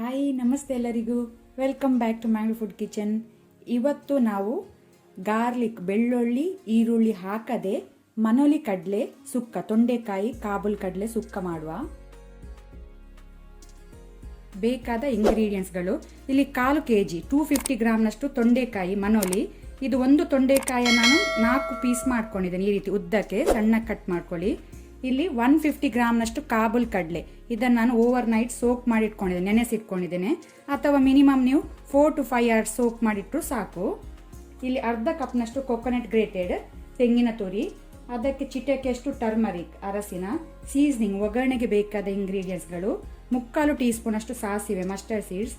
Hi ನಮಸ್ತೆ ಎಲ್ಲರಿಗೂ, welcome back to Mangalore food kitchen. ಇವತ್ತು ನಾವು ಗಾರ್ಲಿಕ್ ಬೆಳ್ಳುಳ್ಳಿ ಈರುಳ್ಳಿ ಹಾಕದೆ ಮನೋಲಿ ಕಡಲೆ ಸುಕ್ಕ, ತೊಂಡೆಕಾಯಿ ಕಾಬೂಲ್ ಕಡಲೆ ಸುಕ್ಕ ಮಾಡುವ. ಬೇಕಾದ ಇಂಗ್ರೀಡಿಯೆಂಟ್ಸ್ಗಳು: ಇಲ್ಲಿ 1/4 kg 250 ಗ್ರಾಮ್ನಷ್ಟು ತೊಂಡೆಕಾಯಿ ಮನೋಲಿ. ಇದು ಒಂದು ತೊಂಡೆಕಾಯಿ ನಾನು 4 ಪೀಸ್ ಮಾಡ್ಕೊಂಡಿದ್ದೇನೆ, ಈ ರೀತಿ ಉದ್ದಕ್ಕೆ ಸಣ್ಣ ಕಟ್ ಮಾಡ್ಕೊಳ್ಳಿ. ಇಲ್ಲಿ 150 ಗ್ರಾಮ್ನಷ್ಟು ಕಾಬೂಲ್ ಕಡಲೆ, ಇದನ್ನು ನಾನು ಓವರ್ ನೈಟ್ ಸೋಕ್ ಮಾಡಿ ಇಟ್ಕೊಂಡಿದ್ದೇನೆ, ನೆನೆಸಿಟ್ಕೊಂಡಿದ್ದೇನೆ. ಅಥವಾ ಮಿನಿಮಮ್ ನೀವು 4 to 5 hours ಸೋಕ್ ಮಾಡಿಟ್ರು ಸಾಕು. ಇಲ್ಲಿ ಅರ್ಧ ಕಪ್ನಷ್ಟು ಕೊಕೊನಟ್ ಗ್ರೇಟೆಡ್ ತೆಂಗಿನ ತುರಿ, ಅದಕ್ಕೆ ಚಿಟಿಕೆಯಷ್ಟು ಟರ್ಮರಿಕ್ ಅರಸಿನ, ಸೀಸನಿಂಗ್ ಒಗ್ಗರಣೆಗೆ ಬೇಕಾದ ಇಂಗ್ರೀಡಿಯೆಂಟ್ಸ್ಗಳು: 3/4 ಟೀ ಸ್ಪೂನ್ ಅಷ್ಟು ಸಾಸಿವೆ ಮಸ್ಟರ್ಡ್ ಸೀಡ್ಸ್,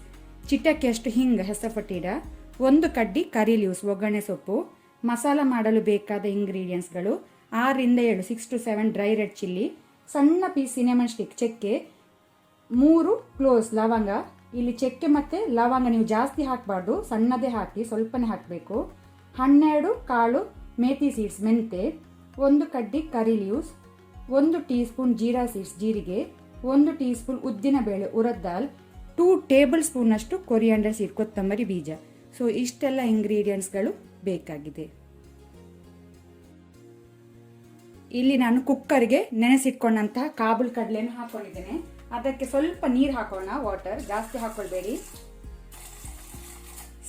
ಚಿಟಿಕೆಯಷ್ಟು ಹಿಂಗ್ ಹೆಸರುಪಟ್ಟಿಡ, 1 ಕಡ್ಡಿ ಕರಿ ಲೀವ್ಸ್ ಒಗ್ಗರಣೆ ಸೊಪ್ಪು. ಮಸಾಲ ಮಾಡಲು ಬೇಕಾದ ಇಂಗ್ರೀಡಿಯೆಂಟ್ಸ್ಗಳು: 6 ರಿಂದ 7 6 to 7 ಡ್ರೈ ರೆಡ್ ಚಿಲ್ಲಿ, ಸಣ್ಣ ಪೀಸ್ ಸಿನೆಮನ್ ಸ್ಟಿಕ್ ಚಕ್ಕೆ, 3 ಕ್ಲೋಸ್ ಲವಂಗ. ಇಲ್ಲಿ ಚಕ್ಕೆ ಮತ್ತು ಲವಂಗ ನೀವು ಜಾಸ್ತಿ ಹಾಕಬಾರ್ದು, ಸಣ್ಣದೇ ಹಾಕಿ, ಸ್ವಲ್ಪನೇ ಹಾಕಬೇಕು. 12 ಕಾಳು ಮೇಥಿ ಸೀಡ್ಸ್ ಮೆಂತೆ, 1 ಕಡ್ಡಿ ಕರಿ leaves, 1 tea spoon jeera seeds ಜೀರಿಗೆ, 1 ಟೀ ಸ್ಪೂನ್ ಉದ್ದಿನ ಬೇಳೆ ಉರದ್ ದಾಲ್, 2 ಟೇಬಲ್ ಸ್ಪೂನ್ ಅಷ್ಟು ಕೊರಿಯಾಂಡರ್ ಸೀಡ್ ಕೊತ್ತಂಬರಿ ಬೀಜ. ಸೊ ಇಷ್ಟೆಲ್ಲ ಇಂಗ್ರೀಡಿಯೆಂಟ್ಸ್ಗಳು ಬೇಕಾಗಿದೆ. ಇಲ್ಲಿ ನಾನು ಕುಕ್ಕರ್ಗೆ ನೆನೆಸಿಟ್ಕೊಂಡಂತಹ ಕಾಬೂಲ್ ಕಡಲೆಯನ್ನು ಹಾಕೊಂಡಿದ್ದೇನೆ. ಅದಕ್ಕೆ ಸ್ವಲ್ಪ ನೀರು ಹಾಕೋಣ, ವಾಟರ್ ಜಾಸ್ತಿ ಹಾಕೊಳ್ಬೇಡಿ,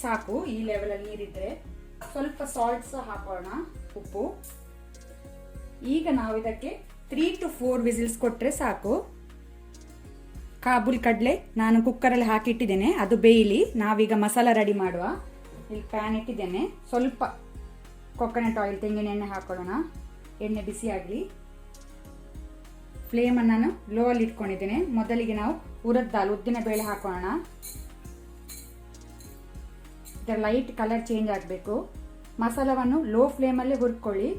ಸಾಕು ಈ ಲೆವೆಲಲ್ಲಿ ನೀರಿದ್ರೆ. ಸ್ವಲ್ಪ ಸಾಲ್ಟ್ ಸಹ ಹಾಕೋಣ, ಉಪ್ಪು. ಈಗ ನಾವು ಇದಕ್ಕೆ 3 to 4 ವಿಸಿಲ್ಸ್ ಕೊಟ್ಟರೆ ಸಾಕು. ಕಾಬೂಲ್ ಕಡಲೆ ನಾನು ಕುಕ್ಕರಲ್ಲಿ ಹಾಕಿಟ್ಟಿದ್ದೇನೆ, ಅದು ಬೇಯಲಿ. ನಾವೀಗ ಮಸಾಲ ರೆಡಿ ಮಾಡುವ. ಇಲ್ಲಿ ಪ್ಯಾನ್ ಇಟ್ಟಿದ್ದೇನೆ, ಸ್ವಲ್ಪ ಕೊಕೊನಟ್ ಆಯಿಲ್ ತೆಂಗಿನ ಎಣ್ಣೆ ಹಾಕೊಳ್ಳೋಣ. ಎಣ್ಣೆ ಬಿಸಿ ಆಗಲಿ. ಫ್ಲೇಮನ್ನು ನಾನು ಲೋ ಅಲ್ಲಿ ಇಟ್ಕೊಂಡಿದ್ದೇನೆ. ಮೊದಲಿಗೆ ನಾವು ಉರದ್ ದಾಲ್ ಉದ್ದಿನ ಬೇಳೆ ಹಾಕೋಣ. ಇದರ ಲೈಟ್ ಕಲರ್ ಚೇಂಜ್ ಆಗಬೇಕು. ಮಸಾಲವನ್ನು ಲೋ ಫ್ಲೇಮಲ್ಲಿ ಹುರ್ಕೊಳ್ಳಿ.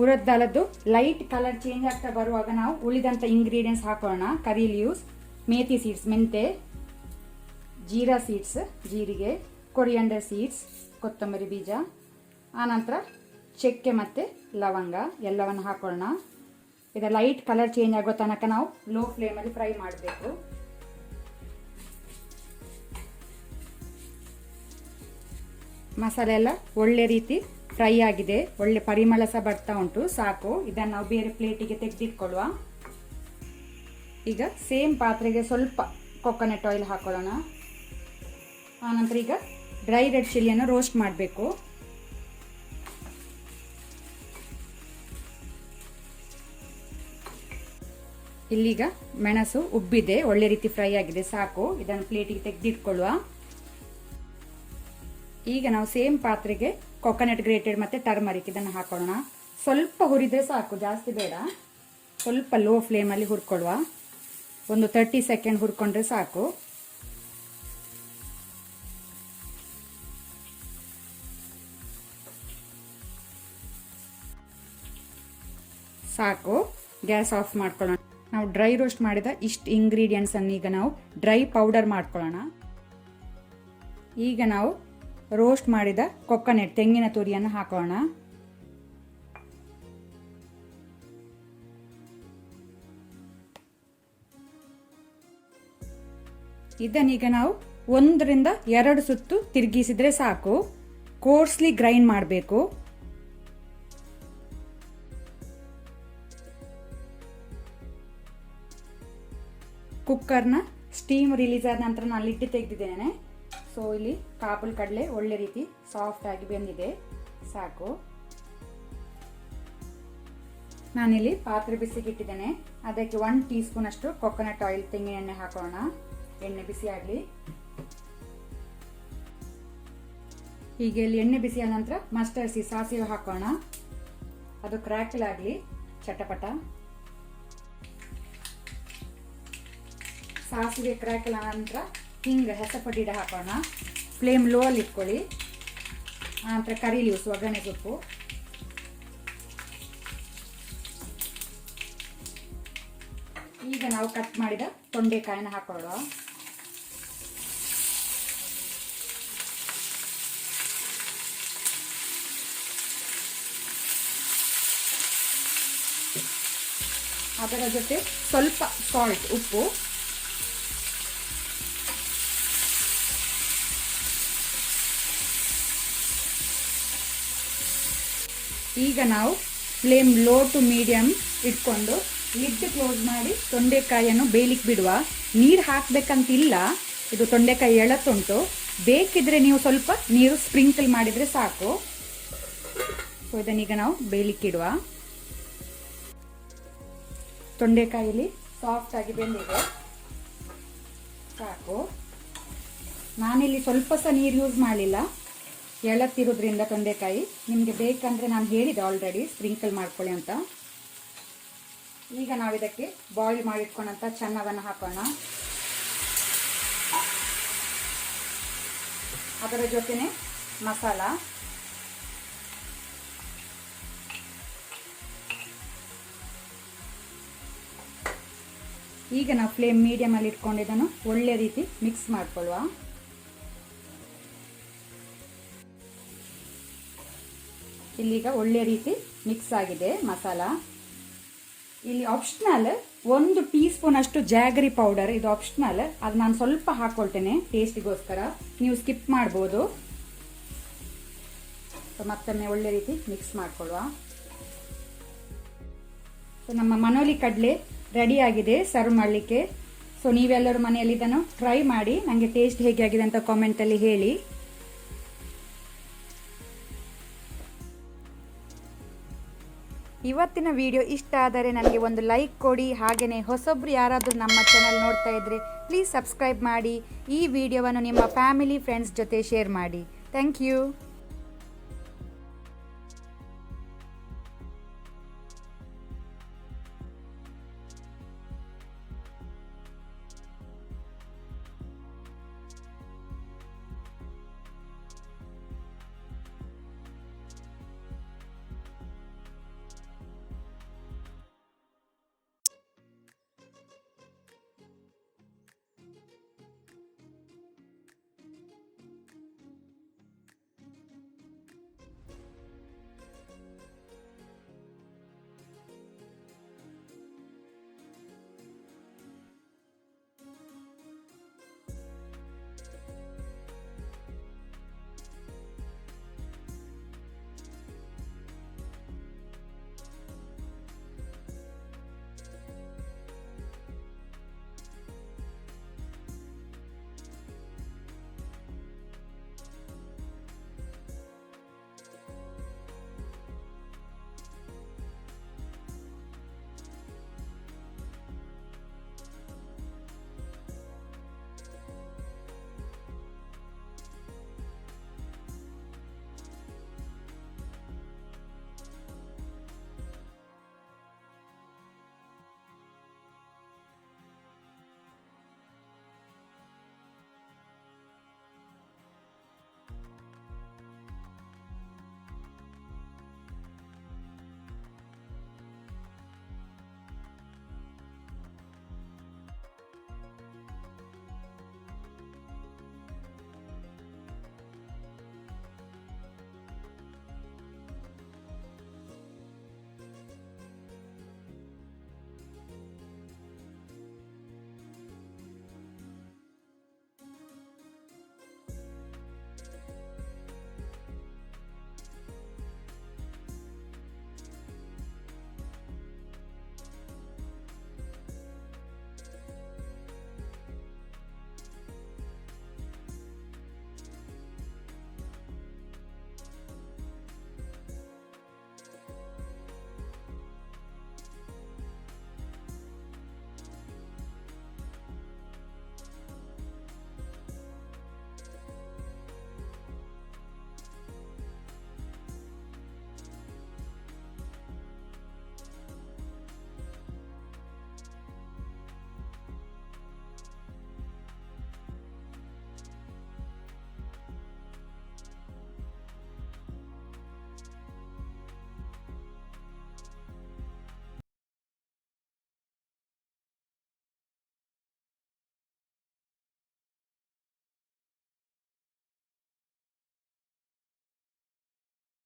ಉರದ್ ದಾಲದ್ದು ಲೈಟ್ ಕಲರ್ ಚೇಂಜ್ ಆಗ್ತಾ ಬರುವಾಗ ನಾವು ಉಳಿದಂತ ಇಂಗ್ರೀಡಿಯೆಂಟ್ಸ್ ಹಾಕೋಣ. ಕರಿ ಲೀವ್ಸ್, ಮೇಥಿ ಸೀಡ್ಸ್ ಮೆಂತೆ, ಜೀರಾ ಸೀಡ್ಸ್ ಜೀರಿಗೆ, ಕೊರಿಯಾಂಡರ್ ಸೀಡ್ಸ್ ಕೊತ್ತಂಬರಿ ಬೀಜ, ಆನಂತರ ಚಕ್ಕೆ ಮತ್ತು ಲವಂಗ ಎಲ್ಲವನ್ನು ಹಾಕೊಳ್ಳೋಣ. ಇದರ ಲೈಟ್ ಕಲರ್ ಚೇಂಜ್ ಆಗೋ ತನಕ ನಾವು ಲೋ ಫ್ಲೇಮಲ್ಲಿ ಫ್ರೈ ಮಾಡಬೇಕು. ಮಸಾಲೆ ಎಲ್ಲ ಒಳ್ಳೆ ರೀತಿ ಫ್ರೈ ಆಗಿದೆ, ಒಳ್ಳೆ ಪರಿಮಳ ಸಹ ಬರ್ತಾ ಉಂಟು, ಸಾಕು. ಇದನ್ನು ನಾವು ಬೇರೆ ಪ್ಲೇಟಿಗೆ ತೆಗೆದಿಟ್ಕೊಳ್ಳುವ. ಈಗ ಸೇಮ್ ಪಾತ್ರೆಗೆ ಸ್ವಲ್ಪ ಕೊಕೊನಟ್ ಆಯಿಲ್ ಹಾಕೊಳ್ಳೋಣ. ಆನಂತರ ಈಗ ಡ್ರೈ ರೆಡ್ ಚಿಲ್ಲಿಯನ್ನು ರೋಸ್ಟ್ ಮಾಡಬೇಕು. ಇಲ್ಲೀಗ ಮೆಣಸು ಉಬ್ಬಿದೆ, ಒಳ್ಳೆ ರೀತಿ ಫ್ರೈ ಆಗಿದೆ, ಸಾಕು. ಇದನ್ನು ಪ್ಲೇಟಿಗೆ ತೆಗೆದಿಟ್ಕೊಳ್ಳುವ. ಈಗ ನಾವು ಸೇಮ್ ಪಾತ್ರೆಗೆ ಕೊಕೊನಟ್ ಗ್ರೇಟೆಡ್ ಮತ್ತು ಟರ್ಮರಿಕ್ ಇದನ್ನು ಹಾಕೊಳ್ಳೋಣ. ಸ್ವಲ್ಪ ಹುರಿದ್ರೆ ಸಾಕು, ಜಾಸ್ತಿ ಬೇಡ. ಸ್ವಲ್ಪ ಲೋ ಫ್ಲೇಮಲ್ಲಿ ಹುರ್ಕೊಳ್ಳುವ. ಒಂದು 30 ಸೆಕೆಂಡ್ ಹುರ್ಕೊಂಡ್ರೆ ಸಾಕು. ಸಾಕು, ಗ್ಯಾಸ್ ಆಫ್ ಮಾಡ್ಕೊಳ್ಳೋಣ. ನಾವು ಡ್ರೈ ರೋಸ್ಟ್ ಮಾಡಿದ ಇಷ್ಟು ಇಂಗ್ರೀಡಿಯೆಂಟ್ಸ್ ಅನ್ನು ಈಗ ನಾವು ಡ್ರೈ ಪೌಡರ್ ಮಾಡ್ಕೊಳ್ಳೋಣ. ಈಗ ನಾವು ರೋಸ್ಟ್ ಮಾಡಿದ ಕೊಕೊನಟ್ ತೆಂಗಿನ ತುರಿಯನ್ನು ಹಾಕೋಣ. ಇದನ್ನೀಗ ನಾವು 1 ರಿಂದ 2 ಸುತ್ತು ತಿರುಗಿಸಿದ್ರೆ ಸಾಕು. ಕೋರ್ಸ್ಲಿ ಗ್ರೈಂಡ್ ಮಾಡಬೇಕು. ಕುಕ್ಕರ್ನ ಸ್ಟೀಮ್ ರಿಲೀಸ್ ಆದ ನಂತರ ನಾನು ಲಿಡ್ ತೆಗೆದಿದ್ದೇನೆ. ಸೊ ಇಲ್ಲಿ ಕಾಬೂಲ್ ಕಡಲೆ ಒಳ್ಳೆ ರೀತಿ ಸಾಫ್ಟ್ ಆಗಿ ಬೆಂದಿದೆ, ಸಾಕು. ನಾನಿಲ್ಲಿ ಪಾತ್ರೆ ಬಿಸಿಗೆ ಇಟ್ಟಿದ್ದೇನೆ. ಅದಕ್ಕೆ 1 ಟೀ ಸ್ಪೂನ್ ಅಷ್ಟು ಕೊಕೊನಟ್ ಆಯಿಲ್ ತೆಂಗಿನ ಎಣ್ಣೆ ಹಾಕೋಣ. ಎಣ್ಣೆ ಬಿಸಿ ಆಗಲಿ. ಹೀಗೆ ಇಲ್ಲಿ ಎಣ್ಣೆ ಬಿಸಿ ಆದ ನಂತರ ಮಸ್ಟರ್ಡ್ ಸೀಡ್ಸ್ ಸಾಸಿವೆ ಹಾಕೋಣ. ಅದು ಕ್ರ್ಯಾಕಲ್ ಆಗಲಿ, ಚಟಪಟ. ಸಾಸಿವೆ ಕ್ರ್ಯಾಕಲ್ ಆದ ನಂತರ ಹಿಂಗ ಹೆಸರುಪಟ್ಟಿಡ ಹಾಕೋಣ. ಫ್ಲೇಮ್ ಲೋ ಅಲ್ಲಿ ಇಟ್ಕೊಳ್ಳಿ. ಆನಂತರ ಕರಿ ಲೀವ್ಸ್ ಒಗ್ಗರಣೆ ಸೊಪ್ಪು, ಈಗ ನಾವು ಕಟ್ ಮಾಡಿದ ತೊಂಡೆಕಾಯಿನ ಹಾಕೊಳ್ಳುವ. ಅದರ ಜೊತೆ ಸ್ವಲ್ಪ ಸಾಲ್ಟ್, ಉಪ್ಪು. ಈಗ ನಾವು ಫ್ಲೇಮ್ ಲೋ ಟು ಮೀಡಿಯಮ್ ಇಟ್ಕೊಂಡು ಲಿಡ್ ಕ್ಲೋಸ್ ಮಾಡಿ ತೊಂಡೆಕಾಯಿಯನ್ನು ಬೇಯಲಿಕ್ಕೆ ಬಿಡುವ. ನೀರು ಹಾಕಬೇಕಂತಿಲ್ಲ, ಇದು ತೊಂಡೆಕಾಯಿ ಎಳತ್ತುಂಟು. ಬೇಕಿದ್ರೆ ನೀವು ಸ್ವಲ್ಪ ನೀರು ಸ್ಪ್ರಿಂಕಲ್ ಮಾಡಿದರೆ ಸಾಕು. ಸೊ ಇದನ್ನೀಗ ನಾವು ಬೇಯಲಿಕ್ಕಿಡುವ. ತೊಂಡೆಕಾಯಿಲಿ ಸಾಫ್ಟ್ ಆಗಿ ಬೆಂದಿದೆ, ಸಾಕು. ನಾನಿಲ್ಲಿ ಸ್ವಲ್ಪ ಸಹ ನೀರು ಯೂಸ್ ಮಾಡಲಿಲ್ಲ, ಎಳತ್ತಿರೋದ್ರಿಂದ ತೊಂಡೆಕಾಯಿ. ನಿಮಗೆ ಬೇಕಂದರೆ ನಾನು ಹೇಳಿದೆ ಆಲ್ರೆಡಿ ಸ್ಪ್ರಿಂಕಲ್ ಮಾಡ್ಕೊಳ್ಳಿ ಅಂತ. ಈಗ ನಾವು ಇದಕ್ಕೆ ಬಾಯ್ಲ್ ಮಾಡಿಟ್ಕೊಂಡಂಥ ಚೆನ್ನವನ್ನು ಹಾಕೋಣ. ಅದರ ಜೊತೆನೆ ಮಸಾಲ, ಈಗ ನಾವು ಫ್ಲೇಮ್ ಮೀಡಿಯಮ್ ಅಲ್ಲಿ ಇಟ್ಕೊಂಡಿದ್ದನ್ನು ಒಳ್ಳೆ ರೀತಿ ಮಿಕ್ಸ್ ಮಾಡ್ಕೊಳ್ಳುವ. ಇಲ್ಲಿಗ ಒಳ್ಳೆ ರೀತಿ ಮಿಕ್ಸ್ ಆಗಿದೆ ಮಸಾಲ. ಇಲ್ಲಿ ಆಪ್ಷನಲ್ 1 ಟೀ ಸ್ಪೂನ್ ಅಷ್ಟು ಜಾಗರಿ ಪೌಡರ್, ಇದು ಆಪ್ಷನಲ್, ಅದು ನಾನು ಸ್ವಲ್ಪ ಹಾಕೊಳ್ತೇನೆ ಟೇಸ್ಟಿಗೋಸ್ಕರ, ನೀವು ಸ್ಕಿಪ್ ಮಾಡ್ಬೋದು. ಮತ್ತೊಮ್ಮೆ ಒಳ್ಳೆ ರೀತಿ ಮಿಕ್ಸ್ ಮಾಡ್ಕೊಳ್ಳುವ. ಸೊ ನಮ್ಮ ಮನೋಲಿ ಕಡಲೆ ರೆಡಿ ಆಗಿದೆ ಸರ್ವ್ ಮಾಡಲಿಕ್ಕೆ. ಸೊ ನೀವೆಲ್ಲರೂ ಮನೆಯಲ್ಲಿ ಇದನ್ನು ಟ್ರೈ ಮಾಡಿ ನನಗೆ ಟೇಸ್ಟ್ ಹೇಗೆ ಆಗಿದೆ ಅಂತ ಕಾಮೆಂಟಲ್ಲಿ ಹೇಳಿ. ಇವತ್ತಿನ ವಿಡಿಯೋ ಇಷ್ಟ ಆದರೆ ನನಗೆ ಒಂದು ಲೈಕ್ ಕೊಡಿ. ಹಾಗೆಯೇ ಹೊಸೊಬ್ರು ಯಾರಾದರೂ ನಮ್ಮ ಚಾನಲ್ ನೋಡ್ತಾ ಇದ್ದರೆ ಪ್ಲೀಸ್ ಸಬ್ಸ್ಕ್ರೈಬ್ ಮಾಡಿ. ಈ ವಿಡಿಯೋವನ್ನು ನಿಮ್ಮ ಫ್ಯಾಮಿಲಿ ಫ್ರೆಂಡ್ಸ್ ಜೊತೆ ಶೇರ್ ಮಾಡಿ. Thank you.